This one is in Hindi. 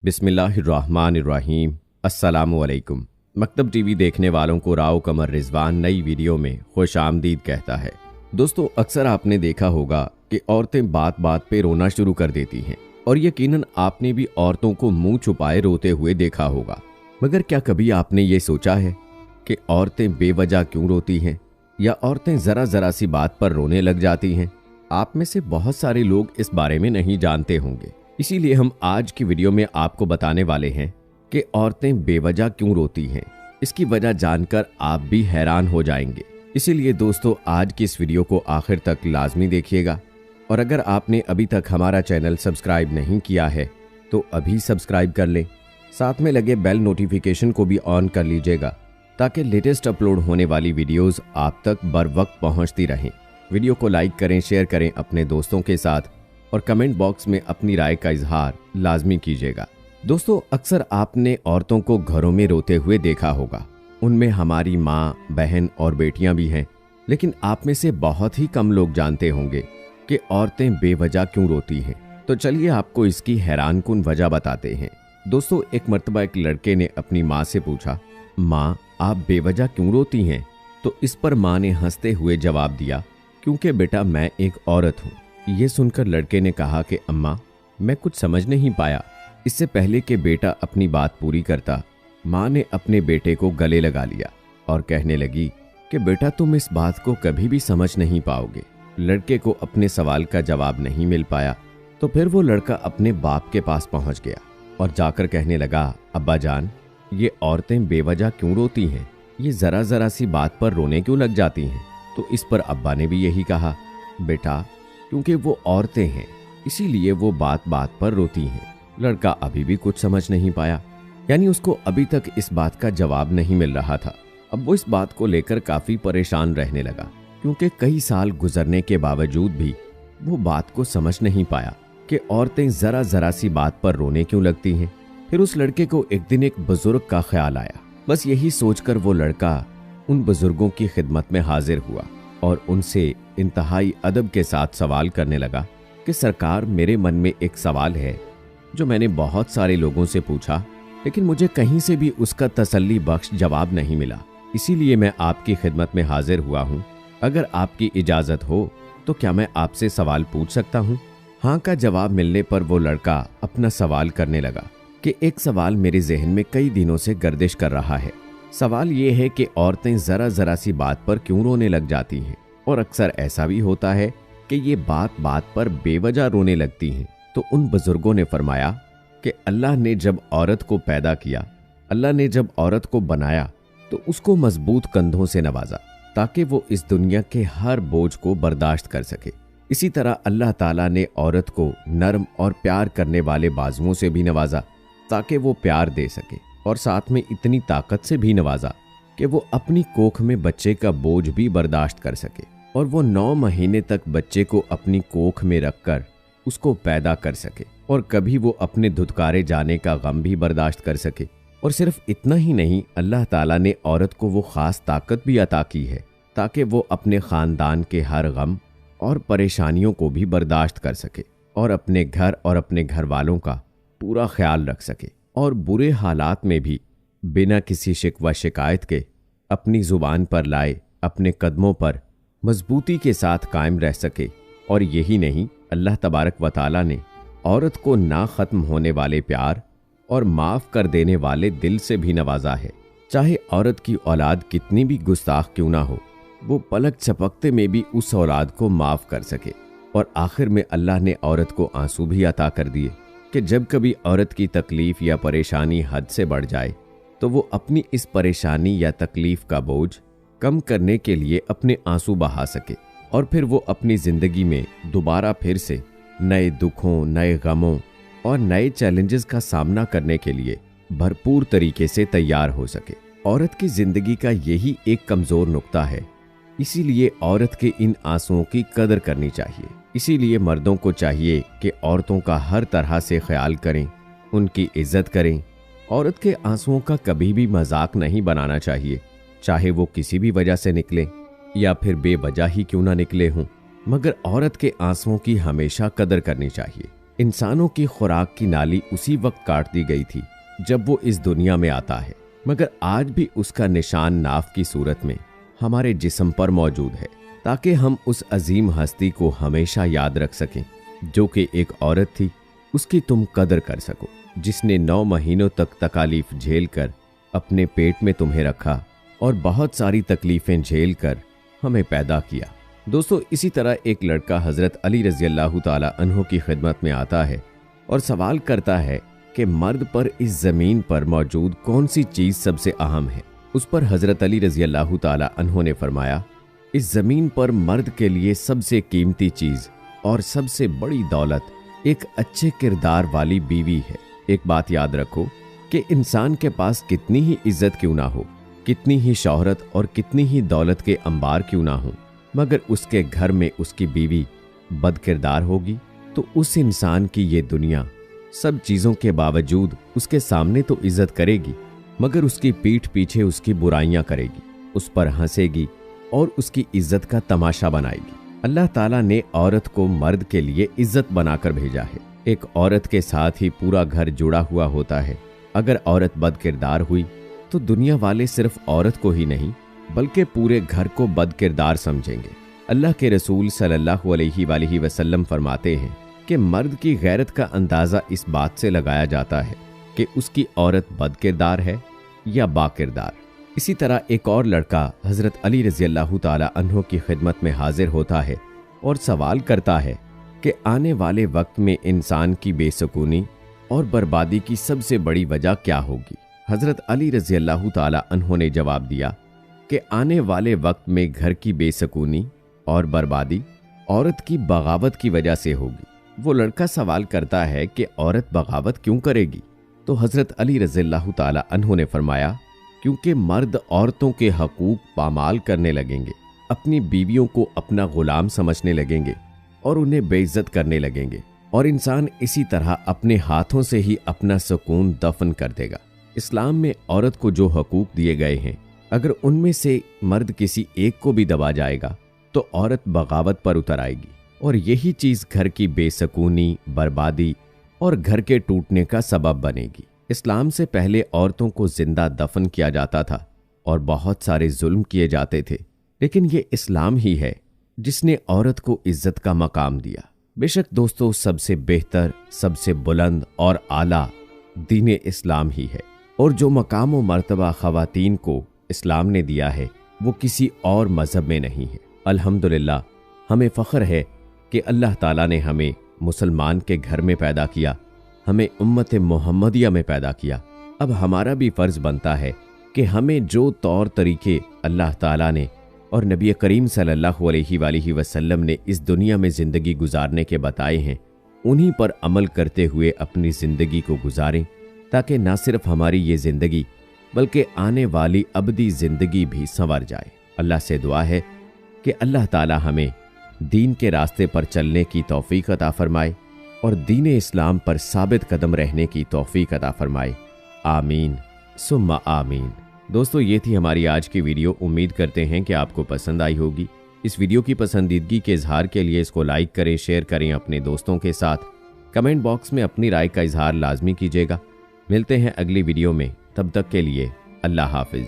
बिस्मिल्लाहिर्रहमानिर्रहीम। अस्सलामुअलैकुम। मकतब टीवी देखने वालों को राव कमर रिजवान नई वीडियो में खुश आमदीद कहता है। दोस्तों, अक्सर आपने देखा होगा कि औरतें बात बात पे रोना शुरू कर देती हैं और यकीनन आपने भी औरतों को मुंह छुपाए रोते हुए देखा होगा। मगर क्या कभी आपने ये सोचा है कि औरतें बेवजह क्यों रोती हैं या औरतें जरा जरा सी बात पर रोने लग जाती हैं? आप में से बहुत सारे लोग इस बारे में नहीं जानते होंगे। इसीलिए हम आज की वीडियो में आपको बताने वाले हैं कि औरतें बेवजह क्यों रोती हैं। इसकी वजह जानकर आप भी हैरान हो जाएंगे। इसीलिए दोस्तों, आज की इस वीडियो को आखिर तक लाजमी देखिएगा और अगर आपने अभी तक हमारा चैनल सब्सक्राइब नहीं किया है तो अभी सब्सक्राइब कर लें। साथ में लगे बेल नोटिफिकेशन को भी ऑन कर लीजिएगा ताकि लेटेस्ट अपलोड होने वाली वीडियोस आप तक बर वक्त पहुंचती रहें। वीडियो को लाइक करें, शेयर करें अपने दोस्तों के साथ और कमेंट बॉक्स में अपनी राय का इजहार लाजमी कीजिएगा। दोस्तों, अक्सर आपने औरतों को घरों में रोते हुए देखा होगा। उनमें हमारी माँ, बहन और बेटियां भी हैं। लेकिन आप में से बहुत ही कम लोग जानते होंगे कि औरतें बेवजह क्यों रोती हैं। तो चलिए आपको इसकी हैरानकुन वजह बताते हैं। दोस्तों, एक मर्तबा एक लड़के ने अपनी माँ से पूछा, माँ आप बेवजह क्यों रोती हैं? तो इस पर माँ ने हंसते हुए जवाब दिया, क्योंकि बेटा मैं एक औरत हूँ। ये सुनकर लड़के ने कहा कि अम्मा मैं कुछ समझ नहीं पाया। इससे पहले कि बेटा अपनी बात पूरी करता, माँ ने अपने बेटे को गले लगा लिया और कहने लगी कि बेटा तुम इस बात को कभी भी समझ नहीं पाओगे। लड़के को अपने सवाल का जवाब नहीं मिल पाया तो फिर वो लड़का अपने बाप के पास पहुंच गया और जाकर कहने लगा, अब्बा जान ये औरतें बेवजह क्यों रोती हैं? ये जरा जरा सी बात पर रोने क्यों लग जाती हैं? तो इस पर अब्बा ने भी यही कहा, बेटा क्योंकि वो औरतें हैं इसीलिए वो बात बात पर रोती हैं। लड़का अभी भी कुछ समझ नहीं पाया, यानी उसको अभी तक इस बात का जवाब नहीं मिल रहा था। अब वो इस बात को लेकर काफी परेशान रहने लगा, क्योंकि कई साल गुजरने के बावजूद भी वो बात को समझ नहीं पाया कि औरतें जरा जरा सी बात पर रोने क्यों लगती हैं। फिर उस लड़के को एक दिन एक बुजुर्ग का ख्याल आया। बस यही सोचकर वो लड़का उन बुजुर्गों की खिदमत में हाजिर हुआ और उनसे इंतहाई अदब के साथ सवाल करने लगा कि सरकार, मेरे मन में एक सवाल है जो मैंने बहुत सारे लोगों से पूछा, लेकिन मुझे कहीं से भी उसका तसल्ली बख्श जवाब नहीं मिला। इसीलिए मैं आपकी खिदमत में हाजिर हुआ हूँ। अगर आपकी इजाजत हो तो क्या मैं आपसे सवाल पूछ सकता हूँ? हाँ का जवाब मिलने पर वो लड़का अपना सवाल करने लगा कि एक सवाल मेरे जहन में कई दिनों से गर्दिश कर रहा है। सवाल ये है कि औरतें जरा जरा सी बात पर क्यों रोने लग जाती हैं और अक्सर ऐसा भी होता है कि ये बात बात पर बेवजह रोने लगती हैं। तो उन बुजुर्गों ने फरमाया कि अल्लाह ने जब औरत को पैदा किया, अल्लाह ने जब औरत को बनाया तो उसको मजबूत कंधों से नवाजा ताकि वो इस दुनिया के हर बोझ को बर्दाश्त कर सके। इसी तरह अल्लाह ताला ने औरत को नरम और प्यार करने वाले बाजुओं से भी नवाजा ताकि वो प्यार दे सके और साथ में इतनी ताकत से भी नवाजा कि वो अपनी कोख में बच्चे का बोझ भी बर्दाश्त कर सके और वो 9 महीने तक बच्चे को अपनी कोख में रखकर उसको पैदा कर सके और कभी वो अपने धुतकारे जाने का गम भी बर्दाश्त कर सके। और सिर्फ इतना ही नहीं, अल्लाह ताला ने औरत को वो खास ताकत भी अता की है ताकि वो अपने खानदान के हर गम और परेशानियों को भी बर्दाश्त कर सके और अपने घर और अपने घर वालों का पूरा ख्याल रख सके और बुरे हालात में भी बिना किसी शिकवा शिकायत के अपनी जुबान पर लाए अपने कदमों पर मजबूती के साथ कायम रह सके। और यही नहीं, अल्लाह तबारक व तआला ने औरत को ना खत्म होने वाले प्यार और माफ कर देने वाले दिल से भी नवाजा है। चाहे औरत की औलाद कितनी भी गुस्ताख क्यों ना हो, वो पलक झपकते में भी उस औलाद को माफ कर सके। और आखिर में अल्लाह ने औरत को आंसू भी अता कर दिए कि जब कभी औरत की तकलीफ या परेशानी हद से बढ़ जाए तो वो अपनी इस परेशानी या तकलीफ का बोझ कम करने के लिए अपने आंसू बहा सके और फिर वो अपनी जिंदगी में दोबारा फिर से नए दुखों, नए गमों और नए चैलेंजेस का सामना करने के लिए भरपूर तरीके से तैयार हो सके। औरत की जिंदगी का यही एक कमजोर नुक्ता है, इसीलिए औरत के इन आंसुओं की कदर करनी चाहिए। इसीलिए मर्दों को चाहिए कि औरतों का हर तरह से ख्याल करें, उनकी इज्जत करें। औरत के आंसुओं का कभी भी मजाक नहीं बनाना चाहिए, चाहे वो किसी भी वजह से निकले या फिर बेवजह ही क्यों ना निकले हों। मगर औरत के आंसुओं की हमेशा कदर करनी चाहिए। इंसानों की खुराक की नाली उसी वक्त काट दी गई थी जब वो इस दुनिया में आता है, मगर आज भी उसका निशान नाव की सूरत में हमारे जिस्म पर मौजूद है, ताकि हम उस अजीम हस्ती को हमेशा याद रख सकें जो कि एक औरत थी, उसकी तुम कदर कर सको, जिसने 9 महीनों तक तकालीफ झेल कर अपने पेट में तुम्हें रखा और बहुत सारी तकलीफें झेल कर हमें पैदा किया। दोस्तों, इसी तरह एक लड़का हजरत अली रजी अल्लाह ताला अन्हो की खिदमत में आता है और सवाल करता है कि मर्द पर इस जमीन पर मौजूद कौन सी चीज सबसे अहम है। उस पर हजरत अली रजी अल्लाह ताला अन्हो ने फरमाया, इस जमीन पर मर्द के लिए सबसे कीमती चीज और सबसे बड़ी दौलत एक अच्छे किरदार वाली बीवी है। एक बात याद रखो कि इंसान के पास कितनी ही इज्जत क्यों ना हो, कितनी ही शोहरत और कितनी ही दौलत के अंबार क्यों ना हो, मगर उसके घर में उसकी बीवी बदकिरदार होगी तो उस इंसान की ये दुनिया सब चीजों के बावजूद उसके सामने तो इज्जत करेगी, मगर उसकी पीठ पीछे उसकी बुराइयां करेगी, उस पर हंसेगी और उसकी इज्जत का तमाशा बनाएगी। अल्लाह ताला ने औरत को मर्द के लिए इज्जत बनाकर भेजा है। एक औरत के साथ ही पूरा घर जुड़ा हुआ होता है। अगर औरत बदकिरदार हुई तो दुनिया वाले सिर्फ औरत को ही नहीं बल्कि पूरे घर को बदकिरदार समझेंगे। अल्लाह के रसूल सल्लल्लाहु अलैहि वसल्लम फरमाते हैं कि मर्द की गैरत का अंदाजा इस बात से लगाया जाता है कि उसकी औरत बदकिरदार है या बाकिरदार। इसी तरह एक और लड़का हजरत अली रजी अल्लाह ताला अन्हो की खिदमत में हाजिर होता है और सवाल करता है कि आने वाले वक्त में इंसान की बेसुकूनी और बर्बादी की सबसे बड़ी वजह क्या होगी। हजरत अली रजी अल्लाह ताला अन्हो ने जवाब दिया कि आने वाले वक्त में घर की बेसुकूनी और बर्बादी औरत की बगावत की वजह से होगी। वो लड़का सवाल करता है कि औरत बगावत क्यों करेगी, तो हजरत अली रजी अल्लाह ताला अन्हो ने फरमाया, क्योंकि मर्द औरतों के हकूक पामाल करने लगेंगे, अपनी बीवियों को अपना गुलाम समझने लगेंगे और उन्हें बेइज्जत करने लगेंगे, और इंसान इसी तरह अपने हाथों से ही अपना सुकून दफन कर देगा। इस्लाम में औरत को जो हकूक दिए गए हैं, अगर उनमें से मर्द किसी एक को भी दबा जाएगा तो औरत बगावत पर उतर आएगी, और यही चीज घर की बेसुकूनी, बर्बादी और घर के टूटने का सबब बनेगी। इस्लाम से पहले औरतों को जिंदा दफन किया जाता था और बहुत सारे जुल्म किए जाते थे, लेकिन ये इस्लाम ही है जिसने औरत को इज्जत का मकाम दिया। बेशक दोस्तों, सबसे बेहतर, सबसे बुलंद और आला दीन इस्लाम ही है, और जो मकाम व मर्तबा खवातीन को इस्लाम ने दिया है वो किसी और मजहब में नहीं है। अल्हम्दुलिल्लाह, हमें फख्र है कि अल्लाह ताला ने हमें मुसलमान के घर में पैदा किया, हमें उम्मत मोहम्मदिया में पैदा किया। अब हमारा भी फर्ज बनता है कि हमें जो तौर तरीके अल्लाह ताला ने और नबी करीम सल्लल्लाहु अलैहि वसल्लम ने इस दुनिया में ज़िंदगी गुजारने के बताए हैं, उन्हीं पर अमल करते हुए अपनी ज़िंदगी को गुजारें, ताकि न सिर्फ हमारी ये ज़िंदगी बल्कि आने वाली अबदी ज़िंदगी भी संवर जाए। अल्लाह से दुआ है कि अल्लाह ताला हमें दीन के रास्ते पर चलने की तौफीक अता फरमाए और दीन इस्लाम पर साबित कदम रहने की तौफीक अता फरमाए। आमीन सुम्मा आमीन। दोस्तों, ये थी हमारी आज की वीडियो। उम्मीद करते हैं कि आपको पसंद आई होगी। इस वीडियो की पसंदीदगी के इजहार के लिए इसको लाइक करें, शेयर करें अपने दोस्तों के साथ। कमेंट बॉक्स में अपनी राय का इजहार लाजमी कीजिएगा। मिलते हैं अगली वीडियो में, तब तक के लिए अल्लाह हाफिज।